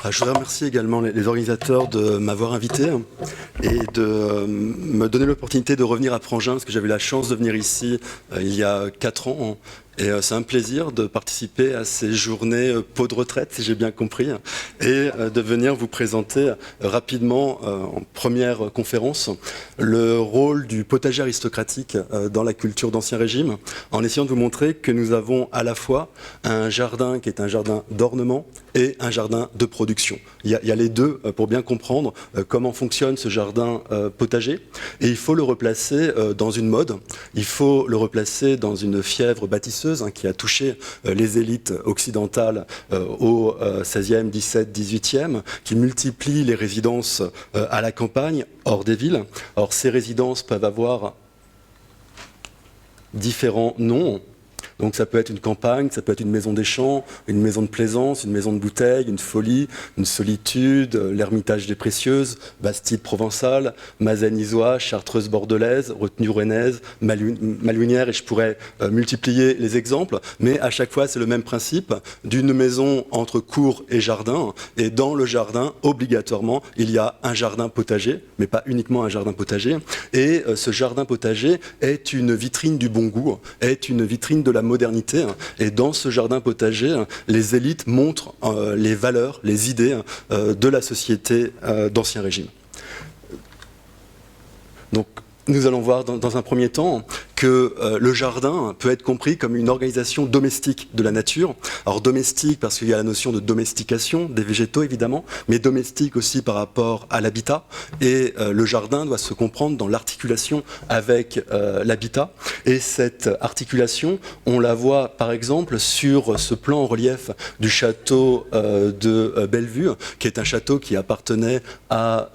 Je voudrais remercier également les organisateurs de m'avoir invité et de me donner l'opportunité de revenir à Prangin, parce que j'avais la chance de venir ici il y a 4 ans. Et c'est un plaisir de participer à ces journées pot de retraite, si j'ai bien compris, et de venir vous présenter rapidement, en première conférence, le rôle du potager aristocratique dans la culture d'Ancien Régime, en essayant de vous montrer que nous avons à la fois un jardin qui est un jardin d'ornement et un jardin de production. Il y a les deux pour bien comprendre comment fonctionne ce jardin potager, et il faut le replacer dans une mode, il faut le replacer dans une fièvre bâtisseuse qui a touché les élites occidentales au XVIe, XVIIe, XVIIIe, qui multiplie les résidences à la campagne, hors des villes. Or, ces résidences peuvent avoir différents noms. Donc ça peut être une campagne, ça peut être une maison des champs, une maison de plaisance, une maison de bouteille, une folie, une solitude, l'ermitage des Précieuses, Bastide provençale, Mazanisois, Chartreuse bordelaise, retenue rouennaise, Malouinière, et je pourrais multiplier les exemples, mais à chaque fois c'est le même principe d'une maison entre cour et jardin, et dans le jardin, obligatoirement, il y a un jardin potager, mais pas uniquement un jardin potager, et ce jardin potager est une vitrine du bon goût, est une vitrine de la modernité, et dans ce jardin potager, les élites montrent les valeurs, les idées de la société d'Ancien Régime. Donc, nous allons voir dans un premier temps que le jardin peut être compris comme une organisation domestique de la nature. Alors domestique parce qu'il y a la notion de domestication des végétaux évidemment, mais domestique aussi par rapport à l'habitat. Et le jardin doit se comprendre dans l'articulation avec l'habitat. Et cette articulation, on la voit par exemple sur ce plan en relief du château de Bellevue, qui est un château qui appartenait à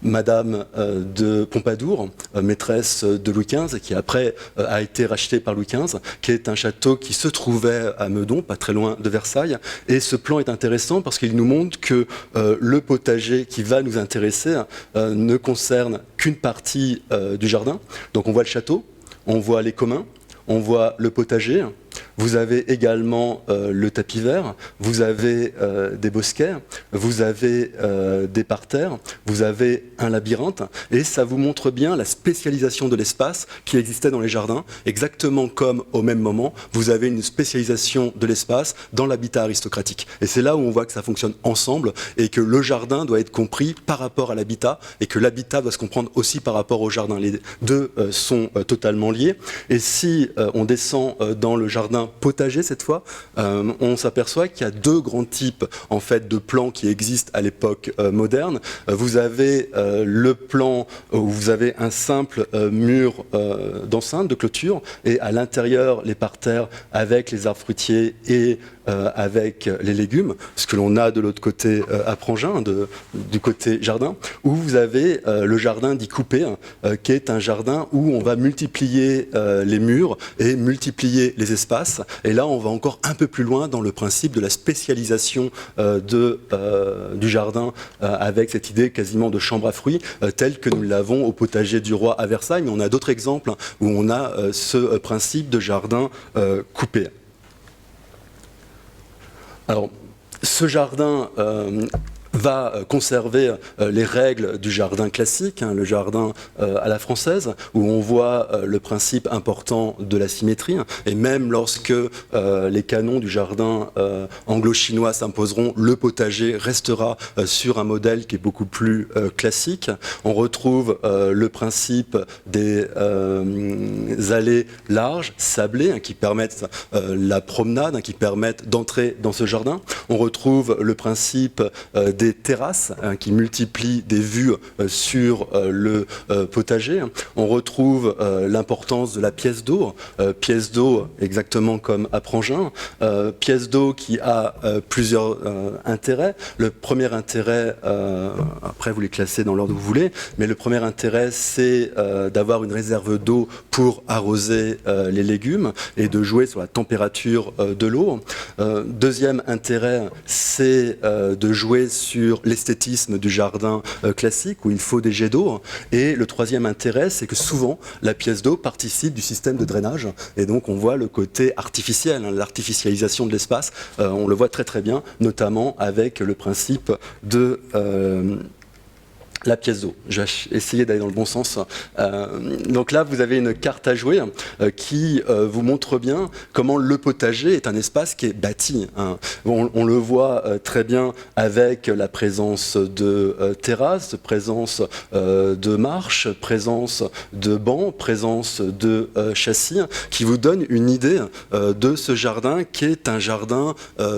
Madame de Pompadour, maîtresse de Louis XV, et qui après a été racheté par Louis XV, qui est un château qui se trouvait à Meudon, pas très loin de Versailles. Et ce plan est intéressant parce qu'il nous montre que le potager qui va nous intéresser ne concerne qu'une partie du jardin. Donc on voit le château, on voit les communs, on voit le potager. Vous avez également le tapis vert, vous avez des bosquets, vous avez des parterres, vous avez un labyrinthe, et ça vous montre bien la spécialisation de l'espace qui existait dans les jardins, exactement comme au même moment, vous avez une spécialisation de l'espace dans l'habitat aristocratique. Et c'est là où on voit que ça fonctionne ensemble, et que le jardin doit être compris par rapport à l'habitat, et que l'habitat doit se comprendre aussi par rapport au jardin. Les deux sont totalement liés. Et si on descend dans le jardin potager cette fois, on s'aperçoit qu'il y a deux grands types en fait de plans qui existent à l'époque moderne. Vous avez le plan où vous avez un simple mur d'enceinte, de clôture, et à l'intérieur les parterres avec les arbres fruitiers et avec les légumes, ce que l'on a de l'autre côté à Prangin, du côté jardin, où vous avez le jardin dit coupé, qui est un jardin où on va multiplier les murs et multiplier les espaces. Et là, on va encore un peu plus loin dans le principe de la spécialisation du jardin avec cette idée quasiment de chambre à fruits, telle que nous l'avons au potager du roi à Versailles. Mais on a d'autres exemples où on a ce principe de jardin coupé. Alors, ce jardin va conserver les règles du jardin classique, le jardin à la française, où on voit le principe important de la symétrie, et même lorsque les canons du jardin anglo-chinois s'imposeront, le potager restera sur un modèle qui est beaucoup plus classique. On retrouve le principe des allées larges, sablées, qui permettent la promenade, qui permettent d'entrer dans ce jardin. On retrouve le principe des terrasses qui multiplient des vues sur le potager. On retrouve l'importance de la pièce d'eau exactement comme à Prangin, pièce d'eau qui a plusieurs intérêts. Le premier intérêt, après vous les classez dans l'ordre que vous voulez, mais le premier intérêt c'est d'avoir une réserve d'eau pour arroser les légumes et de jouer sur la température de l'eau. Deuxième intérêt, c'est de jouer sur sur l'esthétisme du jardin classique, où il faut des jets d'eau. Et le troisième intérêt, c'est que souvent, la pièce d'eau participe du système de drainage. Et donc, on voit le côté artificiel, hein, l'artificialisation de l'espace. On le voit très très bien, notamment avec le principe de la pièce d'eau. Je vais essayer d'aller dans le bon sens. Donc là, vous avez une carte à jouer qui vous montre bien comment le potager est un espace qui est bâti. Hein. On le voit très bien avec la présence de terrasses, présence de marches, présence de bancs, présence de châssis, qui vous donne une idée de ce jardin qui est un jardin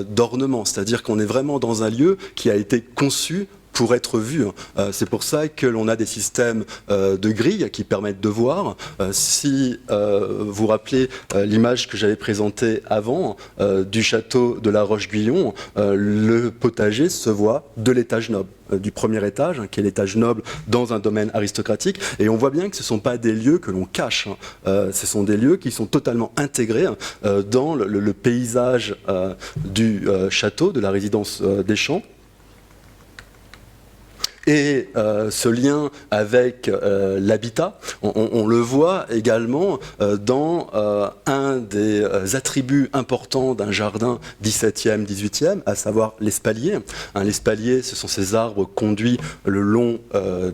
d'ornement. C'est-à-dire qu'on est vraiment dans un lieu qui a été conçu pour être vu. C'est pour ça que l'on a des systèmes de grilles qui permettent de voir. Si vous vous rappelez l'image que j'avais présentée avant du château de la Roche-Guyon, le potager se voit de l'étage noble, du premier étage, hein, qui est l'étage noble dans un domaine aristocratique. Et on voit bien que ce ne sont pas des lieux que l'on cache. Ce sont des lieux qui sont totalement intégrés dans le paysage du château, de la résidence des Champs. Et ce lien avec l'habitat, on le voit également dans un des attributs importants d'un jardin 17e, 18e, à savoir l'espalier. L'espalier, ce sont ces arbres conduits le long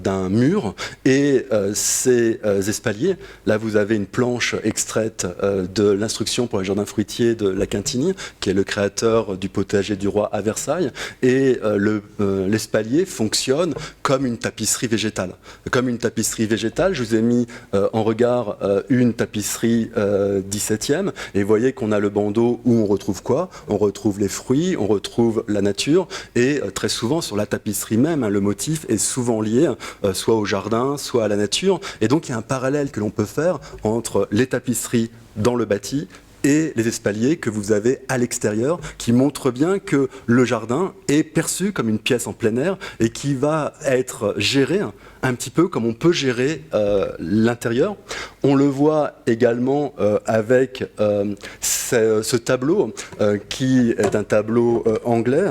d'un mur. Et ces espaliers, là vous avez une planche extraite de l'instruction pour les jardins fruitiers de La Quintinie, qui est le créateur du potager du roi à Versailles. Et l'espalier fonctionne comme une tapisserie végétale. Comme une tapisserie végétale, je vous ai mis en regard une tapisserie 17e, et vous voyez qu'on a le bandeau où on retrouve quoi? On retrouve les fruits, on retrouve la nature, et très souvent sur la tapisserie même, hein, le motif est souvent lié soit au jardin, soit à la nature, et donc il y a un parallèle que l'on peut faire entre les tapisseries dans le bâti et les espaliers que vous avez à l'extérieur, qui montrent bien que le jardin est perçu comme une pièce en plein air et qui va être géré un petit peu comme on peut gérer l'intérieur. On le voit également avec ce tableau qui est un tableau anglais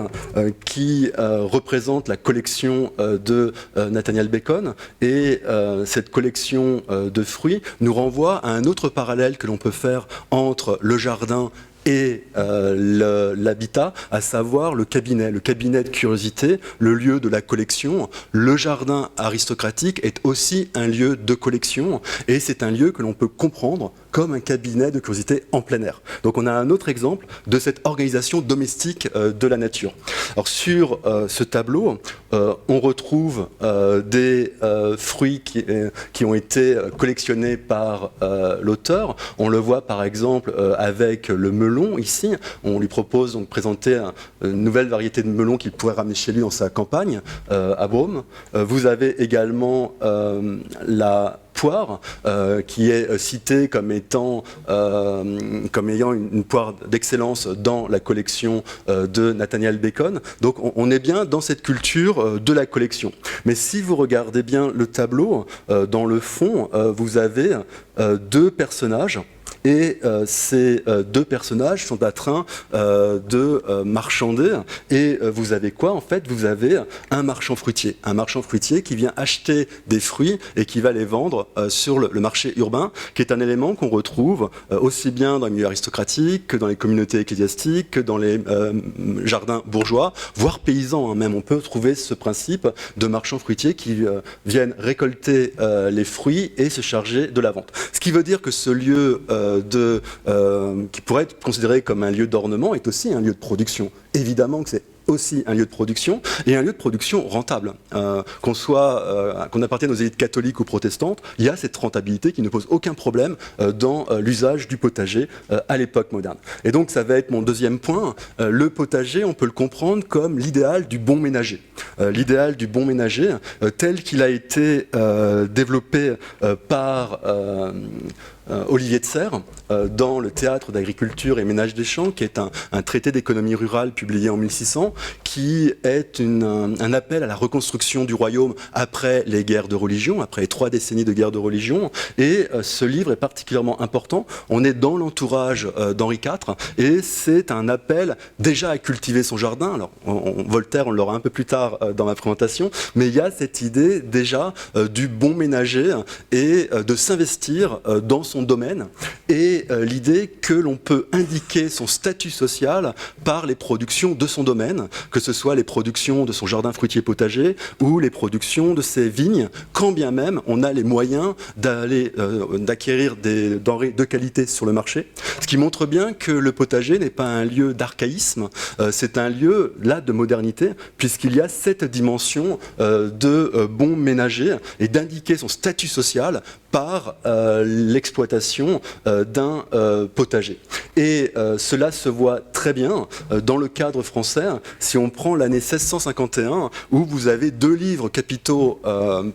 qui représente la collection de Nathaniel Bacon, et cette collection de fruits nous renvoie à un autre parallèle que l'on peut faire entre le jardin et l'habitat, à savoir le cabinet de curiosité, le lieu de la collection. Le jardin aristocratique est aussi un lieu de collection, et c'est un lieu que l'on peut comprendre comme un cabinet de curiosité en plein air. Donc on a un autre exemple de cette organisation domestique de la nature. Alors sur ce tableau, on retrouve des fruits qui ont été collectionnés par l'auteur. On le voit par exemple avec le melon ici. On lui propose donc de présenter une nouvelle variété de melon qu'il pourrait ramener chez lui dans sa campagne à Beaume. Vous avez également la poire qui est citée comme ayant une poire d'excellence dans la collection de Nathaniel Bacon. Donc on est bien dans cette culture de la collection. Mais si vous regardez bien le tableau, dans le fond, vous avez deux personnages. Et ces deux personnages sont en train de marchander. Et vous avez quoi? En fait, vous avez un marchand fruitier. Un marchand fruitier qui vient acheter des fruits et qui va les vendre sur le marché urbain, qui est un élément qu'on retrouve aussi bien dans les milieux aristocratiques que dans les communautés ecclésiastiques, que dans les jardins bourgeois, voire paysans. Même on peut trouver ce principe de marchands fruitiers qui viennent récolter les fruits et se charger de la vente. Ce qui veut dire que ce lieu qui pourrait être considéré comme un lieu d'ornement est aussi un lieu de production. Évidemment que c'est aussi un lieu de production, et un lieu de production rentable. Qu'on appartienne aux élites catholiques ou protestantes, il y a cette rentabilité qui ne pose aucun problème dans l'usage du potager à l'époque moderne. Et donc ça va être mon deuxième point. Le potager, on peut le comprendre comme l'idéal du bon ménager. L'idéal du bon ménager, tel qu'il a été développé par Olivier de Serres dans le Théâtre d'agriculture et ménage des champs, qui est un traité d'économie rurale publié en 1600, qui est un appel à la reconstruction du royaume après les guerres de religion, après les 3 décennies de guerres de religion. Et ce livre est particulièrement important. On est dans l'entourage d'Henri IV et c'est un appel déjà à cultiver son jardin. Alors, Voltaire, on l'aura un peu plus tard dans ma présentation, mais il y a cette idée déjà du bon ménager et de s'investir dans son domaine et l'idée que l'on peut indiquer son statut social par les productions de son domaine, que ce soit les productions de son jardin fruitier potager ou les productions de ses vignes, quand bien même on a les moyens d'acquérir des denrées de qualité sur le marché. Ce qui montre bien que le potager n'est pas un lieu d'archaïsme, c'est un lieu là de modernité, puisqu'il y a cette dimension de bon ménager et d'indiquer son statut social par l'exploitation d'un potager. Et cela se voit très bien dans le cadre français, si on prend l'année 1651, où vous avez 2 livres capitaux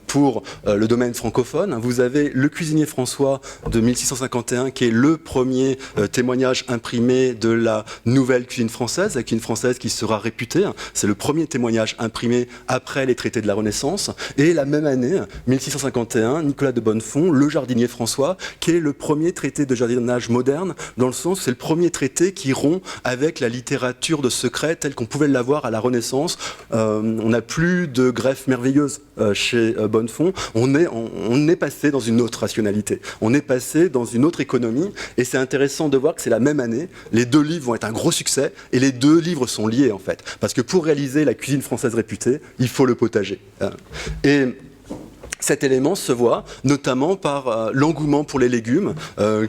pour le domaine francophone. Vous avez Le cuisinier François de 1651, qui est le premier témoignage imprimé de la nouvelle cuisine française, la cuisine française qui sera réputée. C'est le premier témoignage imprimé après les traités de la Renaissance. Et la même année, 1651, Nicolas de Bonnefond, Le jardinier François, qui est le premier traité de jardinage moderne, dans le sens où c'est le premier traité qui rompt avec la littérature de secret telle qu'on pouvait l'avoir à la Renaissance. On n'a plus de greffe merveilleuse chez Bonnefond. On est passé dans une autre rationalité. On est passé dans une autre économie. Et c'est intéressant de voir que c'est la même année. Les 2 livres vont être un gros succès. Et les 2 livres sont liés, en fait. Parce que pour réaliser la cuisine française réputée, il faut le potager. Et cet élément se voit notamment par l'engouement pour les légumes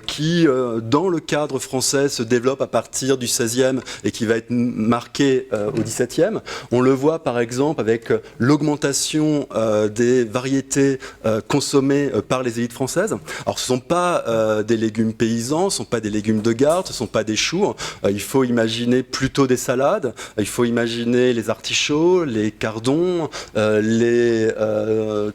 qui, dans le cadre français, se développe à partir du XVIe et qui va être marqué au XVIIe. On le voit par exemple avec l'augmentation des variétés consommées par les élites françaises. Alors ce ne sont pas des légumes paysans, ce ne sont pas des légumes de garde, ce ne sont pas des choux. Il faut imaginer plutôt des salades, il faut imaginer les artichauts, les cardons,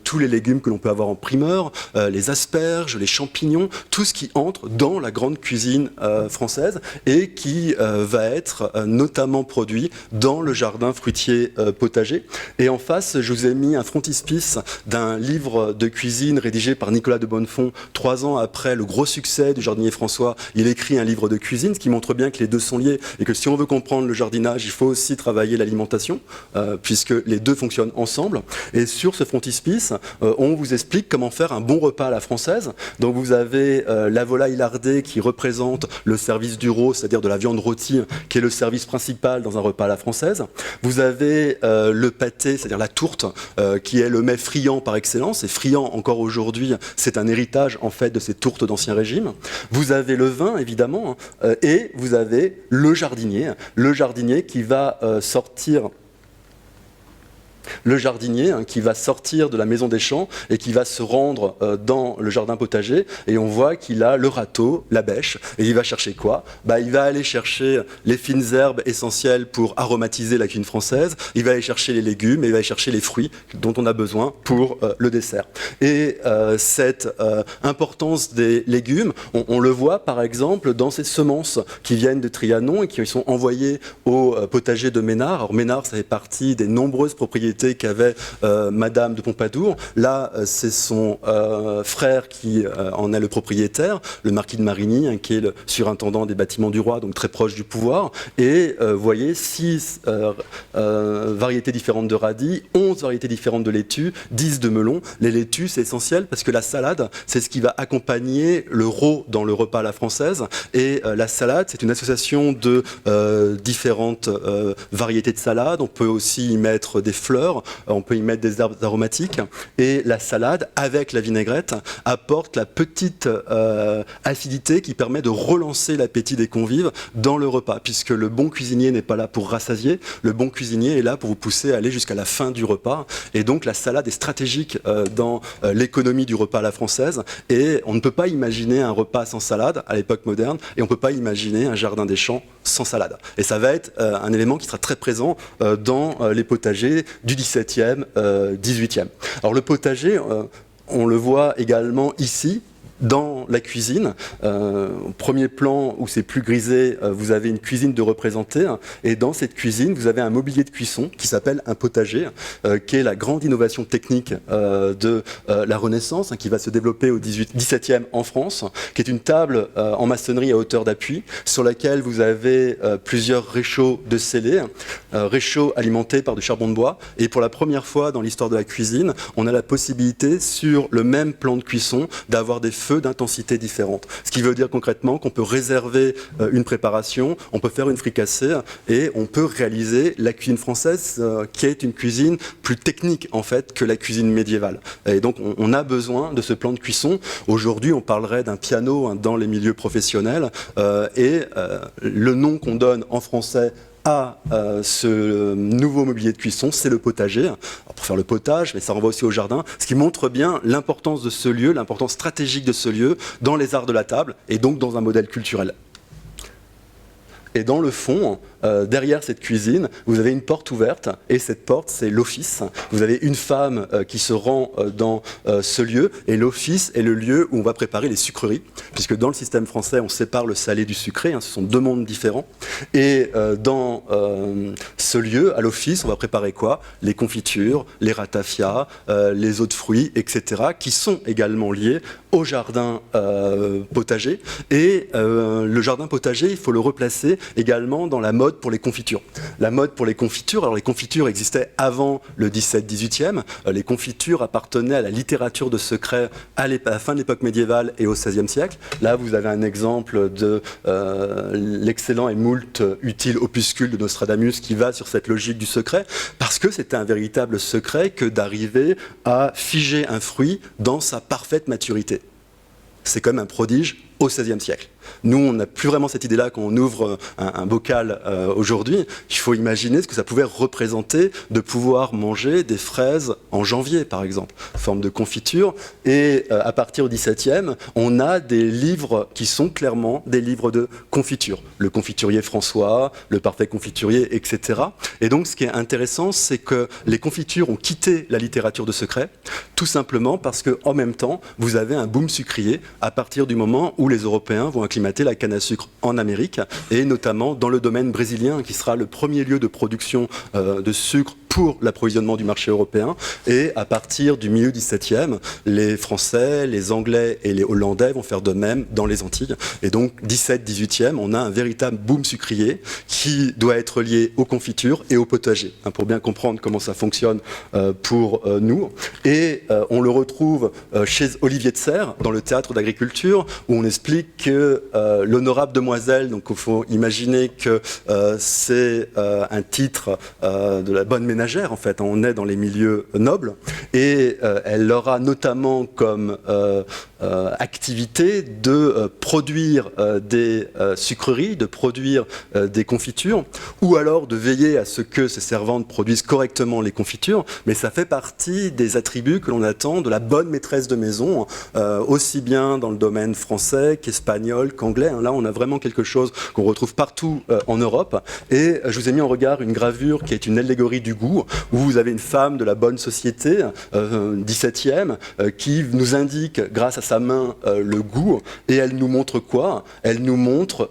tous les légumes que l'on peut avoir en primeur, les asperges, les champignons, tout ce qui entre dans la grande cuisine française et qui va être notamment produit dans le jardin fruitier potager. Et en face, je vous ai mis un frontispice d'un livre de cuisine rédigé par Nicolas de Bonnefond 3 ans après le gros succès du jardinier François. Il écrit un livre de cuisine, ce qui montre bien que les 2 sont liés et que si on veut comprendre le jardinage, il faut aussi travailler l'alimentation, puisque les 2 fonctionnent ensemble. Et sur ce frontispice, on vous explique comment faire un bon repas à la française. Donc vous avez la volaille lardée qui représente le service du rôt, c'est-à-dire de la viande rôtie, qui est le service principal dans un repas à la française. Vous avez le pâté, c'est-à-dire la tourte, qui est le mets friand par excellence. Et friand, encore aujourd'hui, c'est un héritage en fait de ces tourtes d'Ancien Régime. Vous avez le vin, évidemment, et vous avez le jardinier qui va sortir... Le jardinier qui va sortir de la maison des champs et qui va se rendre dans le jardin potager et on voit qu'il a le râteau, la bêche et il va chercher quoi ? Il va aller chercher les fines herbes essentielles pour aromatiser la cuisine française, il va aller chercher les légumes et il va aller chercher les fruits dont on a besoin pour le dessert. Et cette importance des légumes, on le voit par exemple dans ces semences qui viennent de Trianon et qui sont envoyées au potager de Ménard. Alors Ménard, ça fait partie des nombreuses propriétés qu'avait Madame de Pompadour. Là, c'est son frère qui en est le propriétaire, le marquis de Marigny, qui est le surintendant des bâtiments du roi, donc très proche du pouvoir. Et vous voyez, 6 variétés différentes de radis, 11 variétés différentes de laitue, 10 de melons. Les laitues, c'est essentiel parce que la salade, c'est ce qui va accompagner le rôt dans le repas à la française. Et la salade, c'est une association de différentes variétés de salade. On peut aussi y mettre des fleurs, on peut y mettre des herbes aromatiques et la salade avec la vinaigrette apporte la petite acidité qui permet de relancer l'appétit des convives dans le repas, puisque le bon cuisinier n'est pas là pour rassasier, le bon cuisinier est là pour vous pousser à aller jusqu'à la fin du repas et donc la salade est stratégique dans l'économie du repas à la française et on ne peut pas imaginer un repas sans salade à l'époque moderne et on ne peut pas imaginer un jardin des champs sans salade. Et ça va être un élément qui sera très présent dans les potagers du XVIIe, XVIIIe. Alors le potager, on le voit également ici, dans la cuisine. Au premier plan, où c'est plus grisé, vous avez une cuisine de représenté, et dans cette cuisine, vous avez un mobilier de cuisson qui s'appelle un potager, qui est la grande innovation technique de la Renaissance, qui va se développer au XVIIe en France, qui est une table en maçonnerie à hauteur d'appui, sur laquelle vous avez plusieurs réchauds de scellés, réchauds alimentés par du charbon de bois, et pour la première fois dans l'histoire de la cuisine, on a la possibilité, sur le même plan de cuisson, d'avoir des feux d'intensité différentes. Ce qui veut dire concrètement qu'on peut réserver une préparation, on peut faire une fricassée, et on peut réaliser la cuisine française, qui est une cuisine plus technique en fait que la cuisine médiévale. Et donc on a besoin de ce plan de cuisson. Aujourd'hui, on parlerait d'un piano dans les milieux professionnels, et le nom qu'on donne en français à ce nouveau mobilier de cuisson, c'est le potager. Alors, pour faire le potage, mais ça renvoie aussi au jardin, ce qui montre bien l'importance de ce lieu, l'importance stratégique de ce lieu dans les arts de la table et donc dans un modèle culturel. Et dans le fond, derrière cette cuisine, vous avez une porte ouverte, et cette porte, c'est l'office. Vous avez une femme qui se rend dans ce lieu, et l'office est le lieu où on va préparer les sucreries, puisque dans le système français, on sépare le salé du sucré, ce sont deux mondes différents. Et dans ce lieu, à l'office, on va préparer quoi? Les confitures, les ratafias, les eaux de fruits, etc., qui sont également liés au jardin potager. Et le jardin potager, il faut le replacer également dans la mode pour les confitures. La mode pour les confitures, alors les confitures existaient avant le 17-18e, les confitures appartenaient à la littérature de secret à la fin de l'époque médiévale et au XVIe siècle. Là, vous avez un exemple de l'excellent et moult utile opuscule de Nostradamus qui va sur cette logique du secret, parce que c'était un véritable secret que d'arriver à figer un fruit dans sa parfaite maturité. C'est quand même un prodige au XVIe siècle. Nous, on n'a plus vraiment cette idée-là quand on ouvre un bocal aujourd'hui. Il faut imaginer ce que ça pouvait représenter de pouvoir manger des fraises en janvier, par exemple, forme de confiture. Et à partir du XVIIe, on a des livres qui sont clairement des livres de confiture. Le confiturier François, le parfait confiturier, etc. Et donc, ce qui est intéressant, c'est que les confitures ont quitté la littérature de secret, tout simplement parce qu'en même temps, vous avez un boom sucrier à partir du moment où les Européens vont acclimater la canne à sucre en Amérique, et notamment dans le domaine brésilien, qui sera le premier lieu de production de sucre pour l'approvisionnement du marché européen. Et à partir du milieu 17e, les Français, les Anglais et les Hollandais vont faire de même dans les Antilles. Et donc 17-18e, on a un véritable boom sucrier qui doit être lié aux confitures et aux potagers, pour bien comprendre comment ça fonctionne pour nous. Et on le retrouve chez Olivier de Serres, dans le théâtre d'agriculture, où on explique que l'honorable demoiselle, donc il faut imaginer que c'est un titre de la bonne ménagère, en fait, on est dans les milieux nobles, et elle aura notamment comme activité de produire des sucreries, de produire des confitures, ou alors de veiller à ce que ses servantes produisent correctement les confitures, mais ça fait partie des attributs que l'on attend de la bonne maîtresse de maison, aussi bien dans le domaine français qu'espagnol, qu'anglais. Là, on a vraiment quelque chose qu'on retrouve partout en Europe, et je vous ai mis en regard une gravure qui est une allégorie du goût, où vous avez une femme de la bonne société, 17e, qui nous indique, grâce à sa main, le goût, et elle nous montre quoi? Elle nous montre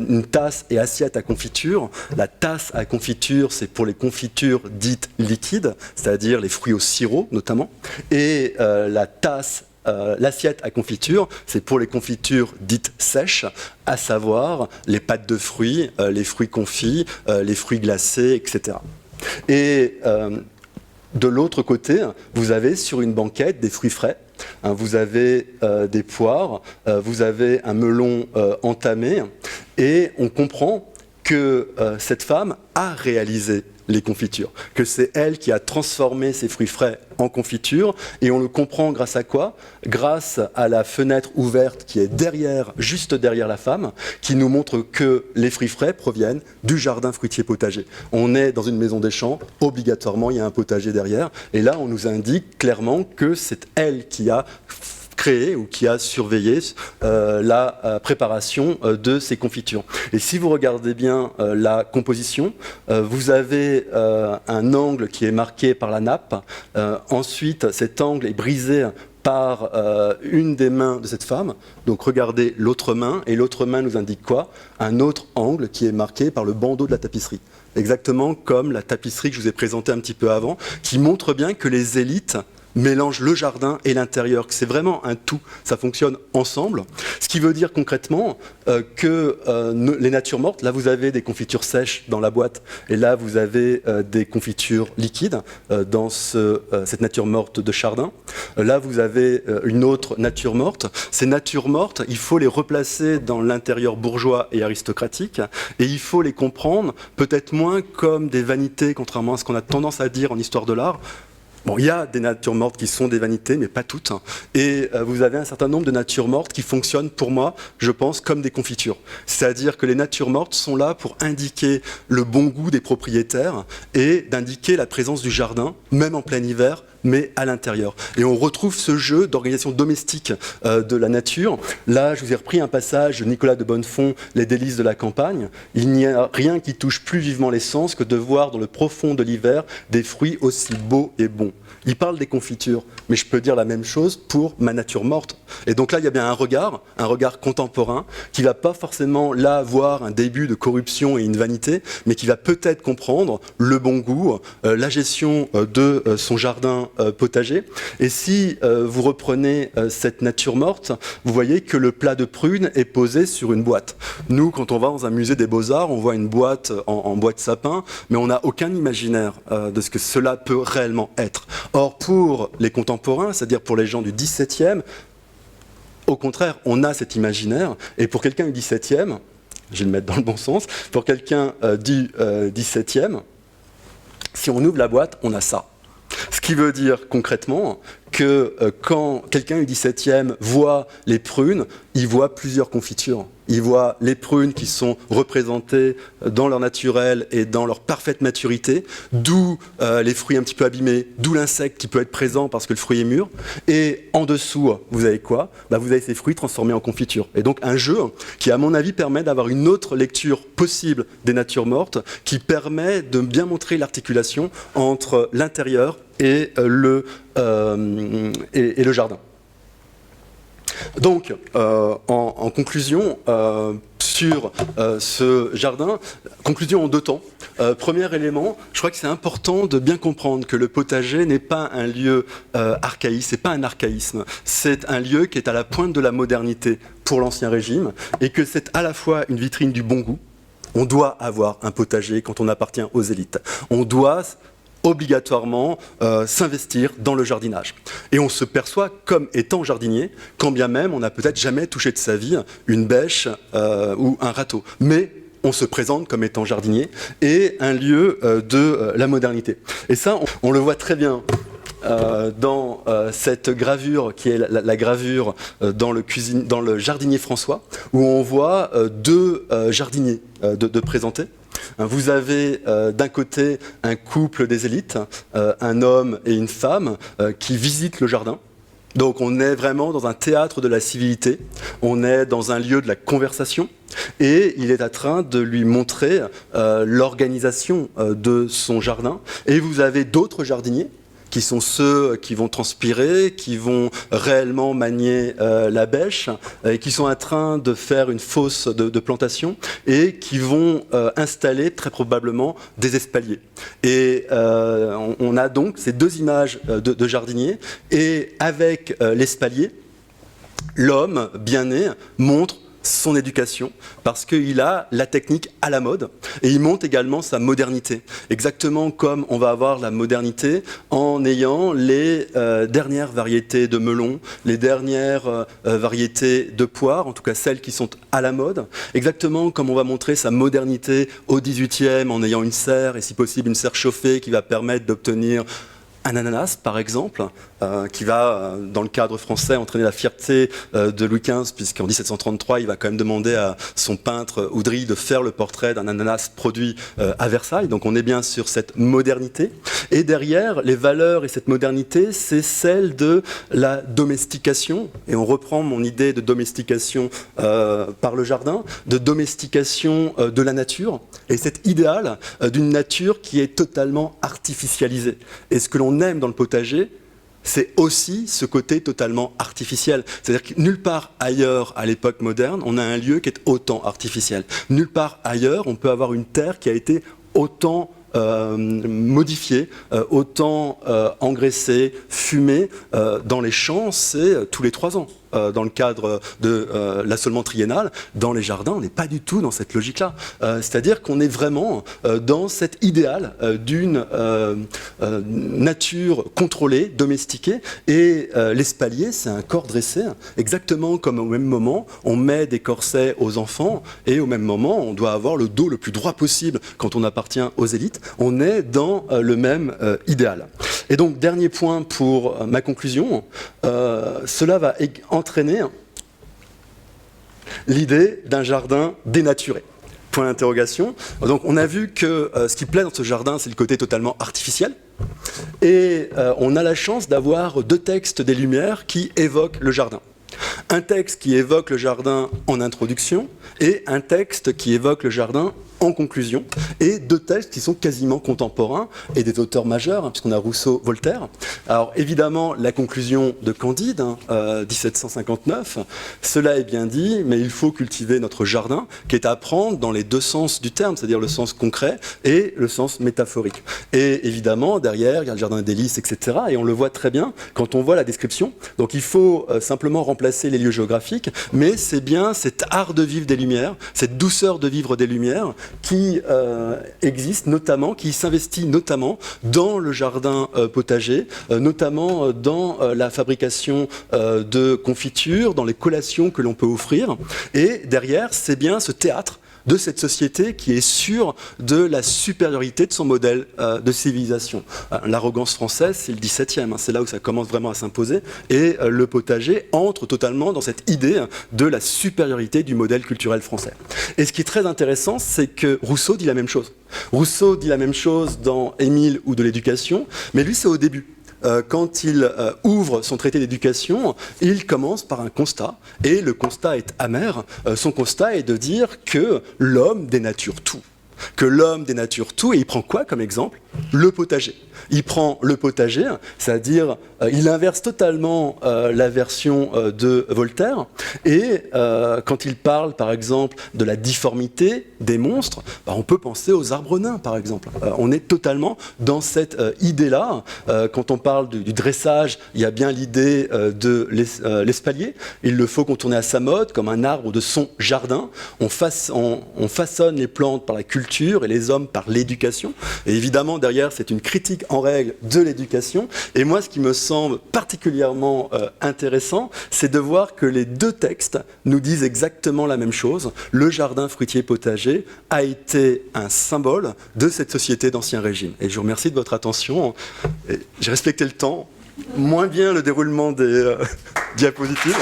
une tasse et assiette à confiture. La tasse à confiture, c'est pour les confitures dites liquides, c'est-à-dire les fruits au sirop notamment, et la tasse, l'assiette à confiture, c'est pour les confitures dites sèches, à savoir les pâtes de fruits, les fruits confits, les fruits glacés, etc. Et de l'autre côté, vous avez sur une banquette des fruits frais. Vous avez des poires, vous avez un melon entamé, et on comprend que cette femme a réalisé les confitures, que c'est elle qui a transformé ces fruits frais en confiture, et on le comprend grâce à quoi? Grâce à la fenêtre ouverte qui est derrière, juste derrière la femme, qui nous montre que les fruits frais proviennent du jardin fruitier potager. On est dans une maison des champs, obligatoirement il y a un potager derrière, et là on nous indique clairement que c'est elle qui a créé ou qui a surveillé la préparation de ces confitures. Et si vous regardez bien la composition, vous avez un angle qui est marqué par la nappe. Ensuite, cet angle est brisé par une des mains de cette femme. Donc regardez l'autre main, et l'autre main nous indique quoi? Un autre angle qui est marqué par le bandeau de la tapisserie. Exactement comme la tapisserie que je vous ai présentée un petit peu avant, qui montre bien que les élites mélange le jardin et l'intérieur, que c'est vraiment un tout, ça fonctionne ensemble. Ce qui veut dire concrètement que les natures mortes, là vous avez des confitures sèches dans la boîte, et là vous avez des confitures liquides dans cette nature morte de Chardin. Là vous avez une autre nature morte. Ces natures mortes, il faut les replacer dans l'intérieur bourgeois et aristocratique, et il faut les comprendre peut-être moins comme des vanités, contrairement à ce qu'on a tendance à dire en histoire de l'art. Bon, il y a des natures mortes qui sont des vanités, mais pas toutes. Et vous avez un certain nombre de natures mortes qui fonctionnent, pour moi, je pense, comme des confitures. C'est-à-dire que les natures mortes sont là pour indiquer le bon goût des propriétaires et d'indiquer la présence du jardin, même en plein hiver, mais à l'intérieur. Et on retrouve ce jeu d'organisation domestique de la nature. Là, je vous ai repris un passage de Nicolas de Bonnefond, Les délices de la campagne. Il n'y a rien qui touche plus vivement les sens que de voir dans le profond de l'hiver des fruits aussi beaux et bons. Il parle des confitures, mais je peux dire la même chose pour ma nature morte. Et donc là, il y a bien un regard contemporain, qui ne va pas forcément là voir un début de corruption et une vanité, mais qui va peut-être comprendre le bon goût, la gestion de son jardin potager. Et si vous reprenez cette nature morte, vous voyez que le plat de prunes est posé sur une boîte. Nous, quand on va dans un musée des Beaux-Arts, on voit une boîte en bois de sapin, mais on n'a aucun imaginaire de ce que cela peut réellement être. Or, pour les contemporains, c'est-à-dire pour les gens du XVIIe, au contraire, on a cet imaginaire. Et pour quelqu'un du XVIIe, je vais le mettre dans le bon sens, pour quelqu'un du XVIIe, si on ouvre la boîte, on a ça. Ce qui veut dire concrètement que quand quelqu'un du XVIIe voit les prunes, il voit plusieurs confitures. Il voit les prunes qui sont représentées dans leur naturel et dans leur parfaite maturité, d'où les fruits un petit peu abîmés, d'où l'insecte qui peut être présent parce que le fruit est mûr. Et en dessous, vous avez quoi? Vous avez ces fruits transformés en confiture. Et donc un jeu qui, à mon avis, permet d'avoir une autre lecture possible des natures mortes, qui permet de bien montrer l'articulation entre l'intérieur et le jardin. Donc, en conclusion, sur ce jardin, conclusion en deux temps. Premier élément, je crois que c'est important de bien comprendre que le potager n'est pas un lieu archaïque, c'est pas un archaïsme, c'est un lieu qui est à la pointe de la modernité pour l'Ancien Régime, et que c'est à la fois une vitrine du bon goût. On doit avoir un potager quand on appartient aux élites. On doit obligatoirement s'investir dans le jardinage. Et on se perçoit comme étant jardinier, quand bien même on n'a peut-être jamais touché de sa vie une bêche ou un râteau. Mais on se présente comme étant jardinier et un lieu de la modernité. Et ça, on le voit très bien dans cette gravure qui est la gravure dans le jardinier François, où on voit deux jardiniers de présentés. Vous avez d'un côté un couple des élites, un homme et une femme qui visitent le jardin. Donc on est vraiment dans un théâtre de la civilité, on est dans un lieu de la conversation, et il est en train de lui montrer l'organisation de son jardin. Et vous avez d'autres jardiniers qui sont ceux qui vont transpirer, qui vont réellement manier la bêche, et qui sont en train de faire une fosse de plantation, et qui vont installer très probablement des espaliers. Et on a donc ces deux images de jardiniers, et avec l'espalier, l'homme bien né montre son éducation, parce qu'il a la technique à la mode, et il montre également sa modernité, exactement comme on va avoir la modernité en ayant les dernières variétés de melons, les dernières variétés de poires, en tout cas celles qui sont à la mode, exactement comme on va montrer sa modernité au XVIIIe en ayant une serre, et si possible une serre chauffée qui va permettre d'obtenir un ananas, par exemple, qui va, dans le cadre français, entraîner la fierté de Louis XV, puisqu'en 1733, il va quand même demander à son peintre Oudry de faire le portrait d'un ananas produit à Versailles. Donc on est bien sur cette modernité. Et derrière, les valeurs et cette modernité, c'est celle de la domestication. Et on reprend mon idée de domestication par le jardin, de domestication de la nature, et cet idéal d'une nature qui est totalement artificialisée. Et ce que l'on aime dans le potager, c'est aussi ce côté totalement artificiel. C'est-à-dire que nulle part ailleurs, à l'époque moderne, on a un lieu qui est autant artificiel. Nulle part ailleurs, on peut avoir une terre qui a été autant modifiée, autant engraissée, fumée. Dans les champs, c'est tous les 3 ans. Dans le cadre de l'assolement triennal, dans les jardins, on n'est pas du tout dans cette logique-là. C'est-à-dire qu'on est vraiment dans cet idéal d'une nature contrôlée, domestiquée, et l'espalier, c'est un corps dressé, exactement comme au même moment, on met des corsets aux enfants, et au même moment, on doit avoir le dos le plus droit possible quand on appartient aux élites. On est dans le même idéal. Et donc, dernier point pour ma conclusion, cela va entraîner l'idée d'un jardin dénaturé. Point d'interrogation. Donc on a vu que ce qui plaît dans ce jardin, c'est le côté totalement artificiel. Et on a la chance d'avoir 2 textes des Lumières qui évoquent le jardin. Un texte qui évoque le jardin en introduction et un texte qui évoque le jardin en conclusion, et 2 textes qui sont quasiment contemporains et des auteurs majeurs, puisqu'on a Rousseau, Voltaire. Alors évidemment, la conclusion de Candide, 1759, cela est bien dit, mais il faut cultiver notre jardin, qui est à prendre dans les 2 sens du terme, c'est-à-dire le sens concret et le sens métaphorique. Et évidemment, derrière, il y a le jardin des lys, etc., et on le voit très bien quand on voit la description. Donc il faut simplement remplacer les lieux géographiques, mais c'est bien cet art de vivre des Lumières, cette douceur de vivre des Lumières, qui existe notamment, qui s'investit notamment dans le jardin potager, notamment dans la fabrication de confitures, dans les collations que l'on peut offrir. Et derrière, c'est bien ce théâtre de cette société qui est sûre de la supériorité de son modèle de civilisation. L'arrogance française, c'est le 17e, c'est là où ça commence vraiment à s'imposer, et le potager entre totalement dans cette idée de la supériorité du modèle culturel français. Et ce qui est très intéressant, c'est que Rousseau dit la même chose. Rousseau dit la même chose dans Émile ou de l'éducation, mais lui c'est au début. Quand il ouvre son traité d'éducation, il commence par un constat, et le constat est amer. Son constat est de dire que l'homme dénature tout. Que l'homme dénature tout, et il prend quoi comme exemple? Le potager. Il prend le potager, c'est-à-dire il inverse totalement la version de Voltaire, et quand il parle par exemple de la difformité des monstres, on peut penser aux arbres nains par exemple. On est totalement dans cette idée-là. Quand on parle du dressage, il y a bien l'idée de l'espalier. Il le faut contourner à sa mode, comme un arbre de son jardin. On façonne les plantes par la culture et les hommes par l'éducation. Et évidemment, derrière, c'est une critique en règle de l'éducation. Et moi, ce qui me semble particulièrement intéressant, c'est de voir que les 2 textes nous disent exactement la même chose. Le jardin fruitier potager a été un symbole de cette société d'Ancien Régime. Et je vous remercie de votre attention. J'ai respecté le temps, moins bien le déroulement des diapositives.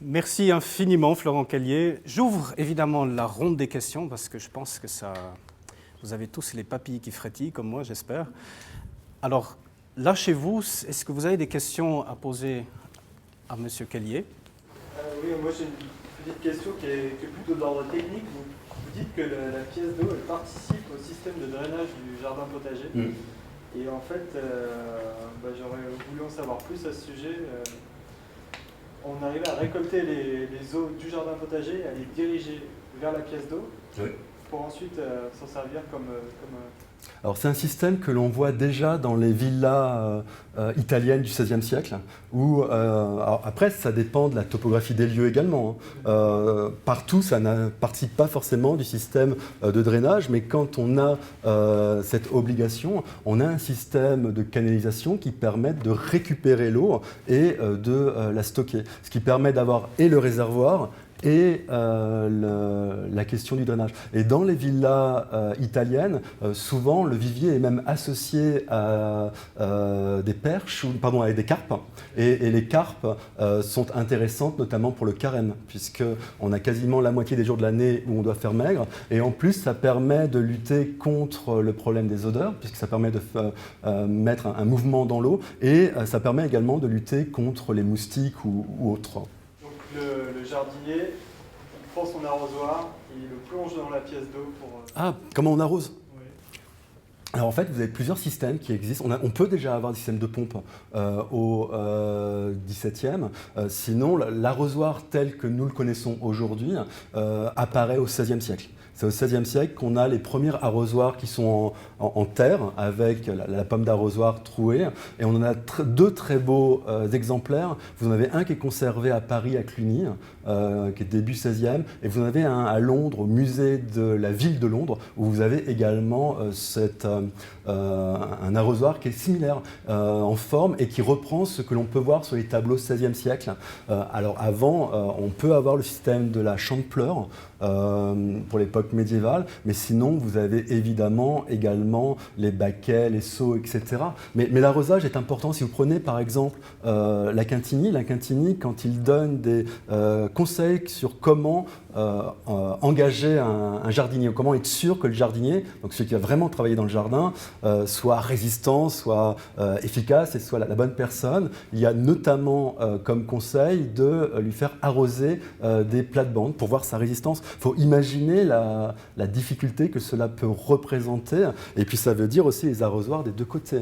Merci infiniment, Florent Calier. J'ouvre évidemment la ronde des questions parce que je pense que vous avez tous les papilles qui frétillent, comme moi, j'espère. Alors, là, chez vous, est-ce que vous avez des questions à poser à M. Calier? Oui, moi j'ai une petite question qui est plutôt d'ordre technique. Vous dites que la pièce d'eau, elle participe au système de drainage du jardin potager. Et en fait, j'aurais voulu en savoir plus à ce sujet. On arrivait à récolter les eaux du jardin potager, à les diriger vers la pièce d'eau, pour ensuite s'en servir comme Alors c'est un système que l'on voit déjà dans les villas italiennes du XVIe siècle, où après ça dépend de la topographie des lieux également. Partout ça ne participe pas forcément du système de drainage, mais quand on a cette obligation, on a un système de canalisation qui permet de récupérer l'eau et de la stocker, ce qui permet d'avoir et le réservoir et la question du drainage. Et dans les villas italiennes, souvent le vivier est même associé à des perches, avec des carpes. Et les carpes sont intéressantes notamment pour le carême, puisqu'on a quasiment la moitié des jours de l'année où on doit faire maigre. Et en plus, ça permet de lutter contre le problème des odeurs, puisque ça permet de mettre un mouvement dans l'eau. Et ça permet également de lutter contre les moustiques ou autres. Le jardinier prend son arrosoir et il le plonge dans la pièce d'eau pour... Ah, comment on arrose? Oui. Alors en fait, vous avez plusieurs systèmes qui existent. On peut déjà avoir des systèmes de pompe au XVIIe. Sinon, l'arrosoir tel que nous le connaissons aujourd'hui apparaît au XVIe siècle. C'est au XVIe siècle qu'on a les premiers arrosoirs qui sont en terre, avec la pomme d'arrosoir trouée. Et on en a deux très beaux exemplaires. Vous en avez un qui est conservé à Paris, à Cluny, qui est début XVIe. Et vous en avez un à Londres, au musée de la ville de Londres, où vous avez également un arrosoir qui est similaire en forme et qui reprend ce que l'on peut voir sur les tableaux XVIe siècle. Alors avant, on peut avoir le système de la chantepleur, pour l'époque médiévale, mais sinon vous avez évidemment également les baquets, les seaux, etc. Mais l'arrosage est important. Si vous prenez par exemple la Quintini, quand il donne des conseils sur comment engager un jardinier, comment être sûr que le jardinier, donc celui qui va vraiment travailler dans le jardin, soit résistant, soit efficace et soit la bonne personne, il y a notamment comme conseil de lui faire arroser des plates-bandes pour voir sa résistance. Il faut imaginer la difficulté que cela peut représenter. Et puis ça veut dire aussi les arrosoirs des deux côtés.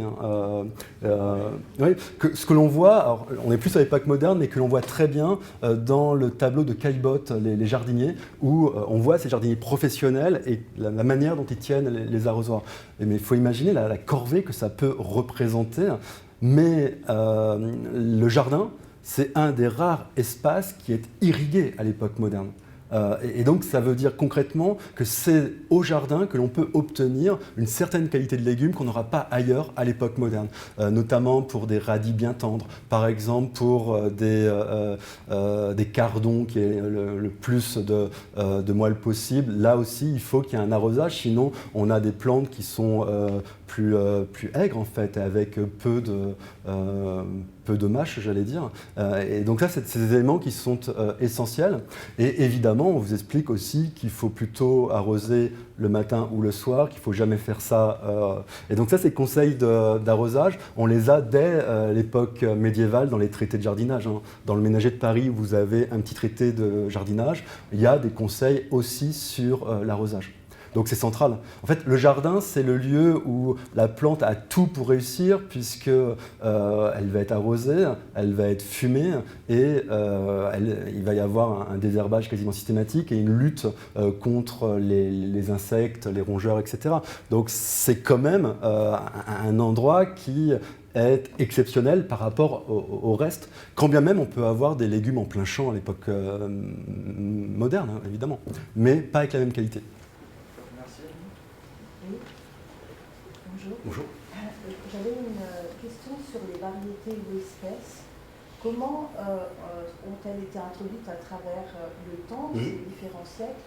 Oui, ce que l'on voit, alors, on est plus à l'époque moderne, mais que l'on voit très bien dans le tableau de Caillebotte, les jardiniers, où on voit ces jardiniers professionnels et la manière dont ils tiennent les arrosoirs. Mais il faut imaginer la corvée que ça peut représenter. Mais le jardin, c'est un des rares espaces qui est irrigué à l'époque moderne. Et donc ça veut dire concrètement que c'est au jardin que l'on peut obtenir une certaine qualité de légumes qu'on n'aura pas ailleurs à l'époque moderne, notamment pour des radis bien tendres, par exemple pour des cardons qui est le plus de moelle possible. Là aussi il faut qu'il y ait un arrosage, sinon on a des plantes qui sont plus aigres en fait, avec peu de mâche, j'allais dire. Et donc ça, c'est des éléments qui sont essentiels. Et évidemment, on vous explique aussi qu'il faut plutôt arroser le matin ou le soir, qu'il ne faut jamais faire ça. Et donc ça, ces conseils d'arrosage, on les a dès l'époque médiévale dans les traités de jardinage. Hein. Dans le Ménager de Paris, où vous avez un petit traité de jardinage, il y a des conseils aussi sur l'arrosage. Donc c'est central. En fait, le jardin, c'est le lieu où la plante a tout pour réussir, puisque elle va être arrosée, elle va être fumée, et il va y avoir un désherbage quasiment systématique et une lutte contre les insectes, les rongeurs, etc. Donc c'est quand même un endroit qui est exceptionnel par rapport au reste, quand bien même on peut avoir des légumes en plein champ à l'époque moderne, hein, évidemment, mais pas avec la même qualité. Bonjour. J'avais une question sur les variétés ou espèces. Comment ont-elles été introduites à travers le temps, ces différents siècles?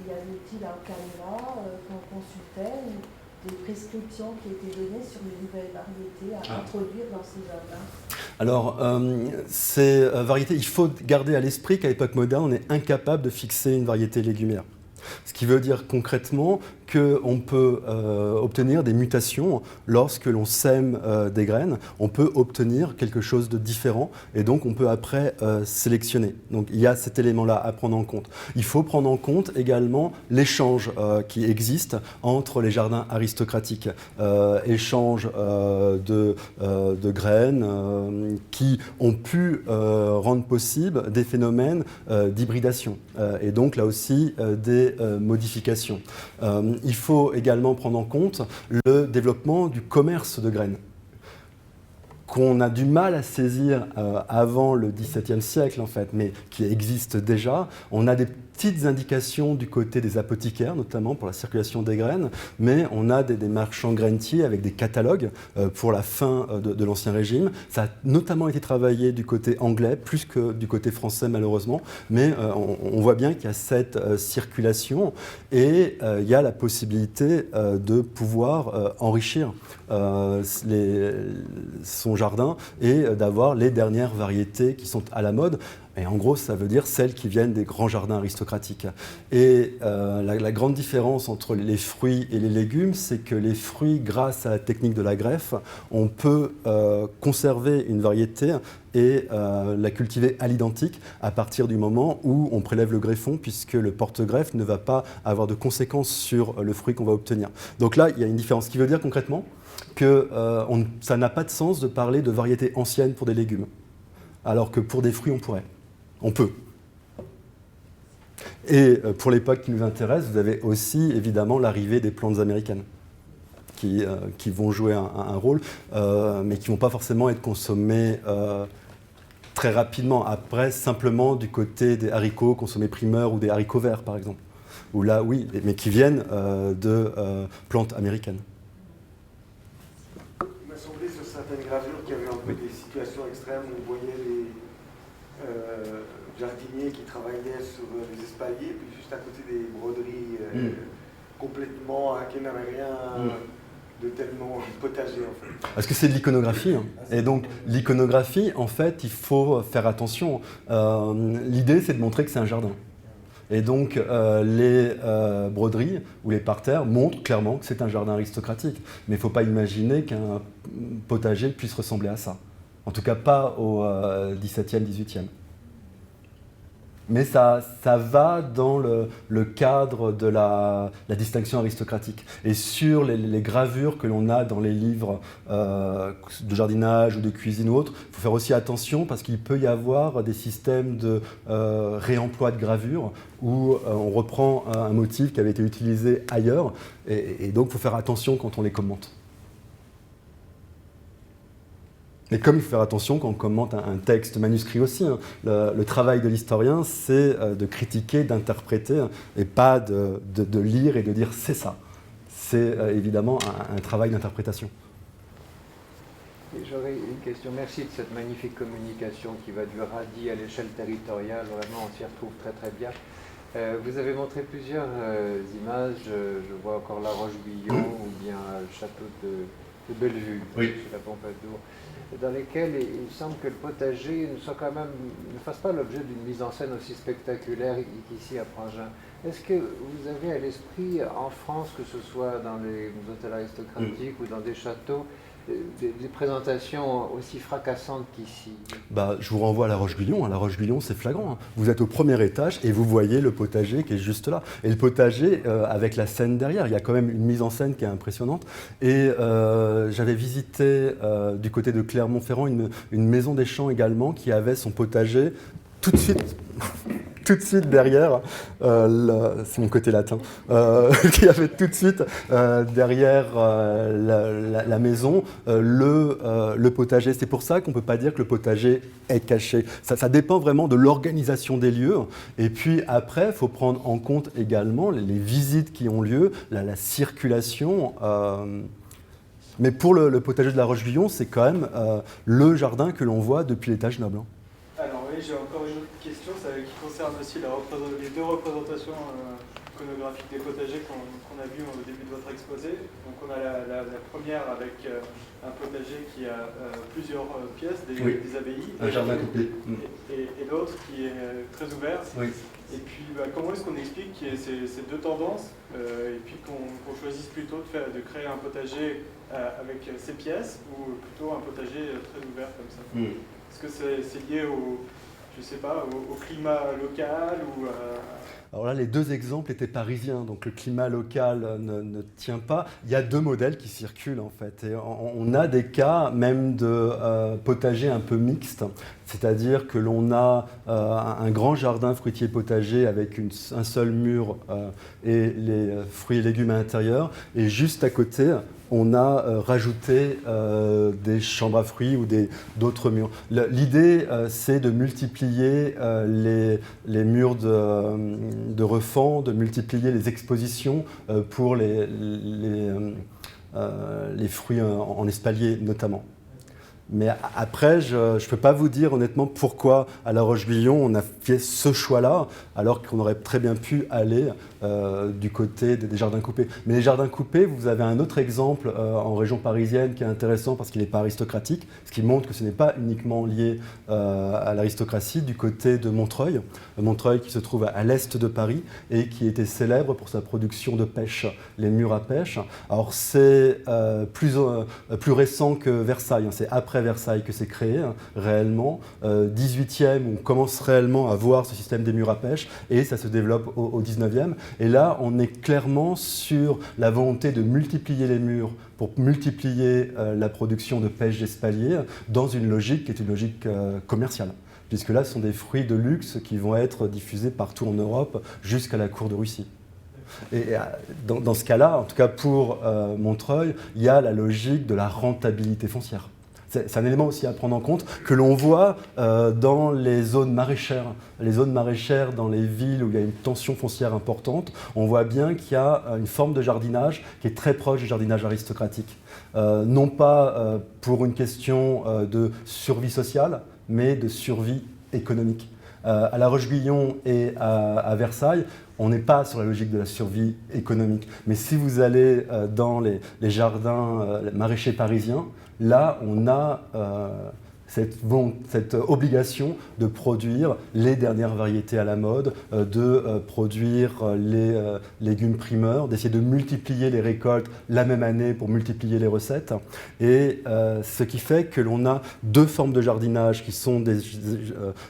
Y avait-il un canevas qu'on consultait ou des prescriptions qui étaient données sur les nouvelles variétés à introduire dans ces jardins? Alors, ces variétés, il faut garder à l'esprit qu'à l'époque moderne, on est incapable de fixer une variété légumière. Ce qui veut dire concrètement qu'on peut obtenir des mutations lorsque l'on sème des graines. On peut obtenir quelque chose de différent et donc on peut après sélectionner. Donc il y a cet élément-là à prendre en compte. Il faut prendre en compte également l'échange qui existe entre les jardins aristocratiques. Échange de graines qui ont pu rendre possible des phénomènes d'hybridation et donc là aussi des modifications. Il faut également prendre en compte le développement du commerce de graines, qu'on a du mal à saisir avant le XVIIe siècle en fait, mais qui existe déjà. On a des petites indications du côté des apothicaires, notamment pour la circulation des graines, mais on a des marchands grainetiers avec des catalogues pour la fin de l'Ancien Régime. Ça a notamment été travaillé du côté anglais, plus que du côté français malheureusement, mais on voit bien qu'il y a cette circulation et il y a la possibilité de pouvoir enrichir son jardin et d'avoir les dernières variétés qui sont à la mode. Et en gros, ça veut dire celles qui viennent des grands jardins aristocratiques. aristocratique. Et la grande différence entre les fruits et les légumes, c'est que les fruits, grâce à la technique de la greffe, on peut conserver une variété et la cultiver à l'identique à partir du moment où on prélève le greffon, puisque le porte-greffe ne va pas avoir de conséquences sur le fruit qu'on va obtenir. Donc là, il y a une différence. Ce qui veut dire concrètement que ça n'a pas de sens de parler de variétés anciennes pour des légumes, alors que pour des fruits, on pourrait. On peut. Et pour l'époque qui nous intéresse, vous avez aussi évidemment l'arrivée des plantes américaines qui vont jouer un rôle, mais qui ne vont pas forcément être consommées très rapidement. Après, simplement du côté des haricots consommés primeurs ou des haricots verts, par exemple. Où là, oui, mais qui viennent de plantes américaines. Il m'a semblé sur certaines gravures qu'il y avait un peu des situations extrêmes où on voyait les jardiniers qui travaillaient sur les espaliers, puis juste à côté des broderies complètement qui n'avaient rien de tellement potager en fait. Parce que c'est de l'iconographie. Et donc l'iconographie, en fait, il faut faire attention. L'idée, c'est de montrer que c'est un jardin. Et donc les broderies ou les parterres montrent clairement que c'est un jardin aristocratique. Mais il ne faut pas imaginer qu'un potager puisse ressembler à ça. En tout cas pas au XVIIe, XVIIIe. Mais ça va dans le cadre de la distinction aristocratique. Et sur les gravures que l'on a dans les livres de jardinage ou de cuisine ou autres, il faut faire aussi attention parce qu'il peut y avoir des systèmes de réemploi de gravures où on reprend un motif qui avait été utilisé ailleurs. Et donc il faut faire attention quand on les commente. Et comme il faut faire attention quand on commente un texte manuscrit aussi, hein. Le travail de l'historien, c'est de critiquer, d'interpréter, et pas de lire et de dire c'est ça. C'est évidemment un travail d'interprétation. J'aurais une question. Merci de cette magnifique communication qui va du radis à l'échelle territoriale. Vraiment, on s'y retrouve très très bien. Vous avez montré plusieurs images. Je vois encore la Roche-Guyon ou bien le château de Bellevue, chez la Pompadour, dans lesquels il semble que le potager ne fasse pas l'objet d'une mise en scène aussi spectaculaire qu'ici à Prangin. Est-ce que vous avez à l'esprit, en France, que ce soit dans les hôtels aristocratiques ou dans des châteaux, des présentations aussi fracassantes qu'ici? Je vous renvoie à la Roche-Guyon. La Roche-Guyon, c'est flagrant, hein. Vous êtes au premier étage et vous voyez le potager qui est juste là. Et le potager, avec la scène derrière, il y a quand même une mise en scène qui est impressionnante. Et j'avais visité du côté de Clermont-Ferrand une maison des champs également qui avait son potager tout de suite derrière, c'est mon côté latin, qui avait tout de suite derrière la maison le potager. C'est pour ça qu'on ne peut pas dire que le potager est caché. Ça dépend vraiment de l'organisation des lieux. Et puis après, il faut prendre en compte également les visites qui ont lieu, la circulation. Mais pour le potager de la Roche-Guyon, c'est quand même le jardin que l'on voit depuis l'étage noble. Alors oui, j'ai encore une autre question qui concerne aussi les deux représentations iconographiques des potagers qu'on a vues au début de votre exposé. Donc on a la première avec un potager qui a plusieurs pièces, des abbayes. Un jardin complet. Et l'autre qui est très ouvert. Oui. Et puis comment est-ce qu'on explique qu'il y ait ces deux tendances et puis qu'on choisisse plutôt de créer un potager avec ces pièces ou plutôt un potager très ouvert comme ça? Est-ce que c'est lié au climat local ou Alors là, les deux exemples étaient parisiens, donc le climat local ne tient pas. Il y a deux modèles qui circulent en fait. Et on a des cas même de potager un peu mixte, c'est-à-dire que l'on a un grand jardin fruitier potager avec un seul mur et les fruits et légumes à l'intérieur, et juste à côté, on a rajouté des chambres à fruits ou d'autres murs. L'idée, c'est de multiplier les murs de refend, de multiplier les expositions pour les fruits en espalier notamment. Mais après, je ne peux pas vous dire honnêtement pourquoi à La Roche-Guyon on a fait ce choix-là, alors qu'on aurait très bien pu aller du côté des jardins coupés. Mais les jardins coupés, vous avez un autre exemple en région parisienne qui est intéressant parce qu'il n'est pas aristocratique, ce qui montre que ce n'est pas uniquement lié à l'aristocratie, du côté de Montreuil. Montreuil qui se trouve à l'est de Paris et qui était célèbre pour sa production de pêche, les murs à pêche. Alors c'est plus récent que Versailles, hein, c'est après Versailles que c'est créé, hein, réellement. 18e, on commence réellement à voir ce système des murs à pêche et ça se développe au 19e. Et là, on est clairement sur la volonté de multiplier les murs pour multiplier la production de pêche d'espalier dans une logique qui est une logique commerciale. Puisque là, ce sont des fruits de luxe qui vont être diffusés partout en Europe jusqu'à la cour de Russie. Et dans ce cas-là, en tout cas pour Montreuil, il y a la logique de la rentabilité foncière. C'est un élément aussi à prendre en compte que l'on voit dans les zones maraîchères. Les zones maraîchères dans les villes où il y a une tension foncière importante, on voit bien qu'il y a une forme de jardinage qui est très proche du jardinage aristocratique. Non pas pour une question de survie sociale, mais de survie économique. À La Roche-Guyon et à Versailles, on n'est pas sur la logique de la survie économique. Mais si vous allez dans les jardins maraîchers parisiens, là, on a cette obligation de produire les dernières variétés à la mode, de produire les légumes primeurs, d'essayer de multiplier les récoltes la même année pour multiplier les recettes. Et ce qui fait que l'on a deux formes de jardinage qui sont des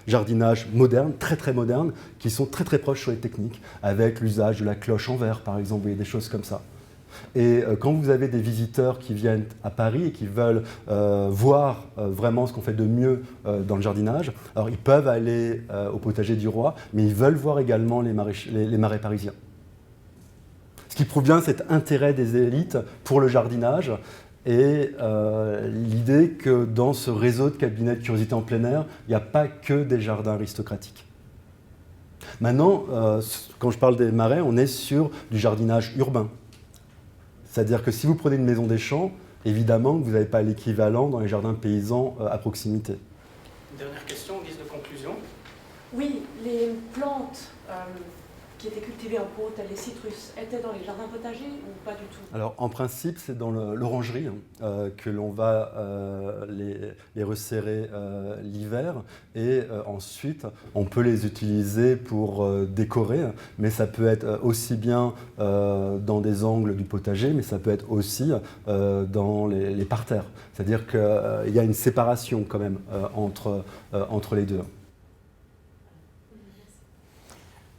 jardinages modernes, très très modernes, qui sont très très proches sur les techniques, avec l'usage de la cloche en verre par exemple, et des choses comme ça. Et quand vous avez des visiteurs qui viennent à Paris et qui veulent voir vraiment ce qu'on fait de mieux dans le jardinage, alors ils peuvent aller au potager du roi, mais ils veulent voir également les marais parisiens. Ce qui prouve bien cet intérêt des élites pour le jardinage et l'idée que dans ce réseau de cabinets de curiosité en plein air, il n'y a pas que des jardins aristocratiques. Maintenant, quand je parle des marais, on est sur du jardinage urbain. C'est-à-dire que si vous prenez une maison des champs, évidemment que vous n'avez pas l'équivalent dans les jardins paysans à proximité. Dernière question, en guise de conclusion. Oui, les plantes qui étaient cultivées en pot, telles les citrus, étaient dans les jardins potagers ou pas du tout? Alors en principe, c'est dans l'orangerie que l'on va les resserrer l'hiver et ensuite on peut les utiliser pour décorer, mais ça peut être aussi bien dans des angles du potager, mais ça peut être aussi dans les parterres. C'est-à-dire qu'il y a une séparation quand même entre les deux.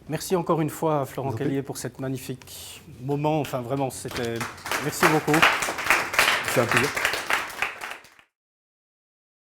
Merci encore une fois, Florent Kellier, pour cet magnifique moment. Enfin, vraiment, c'était... Merci beaucoup. C'est un plaisir.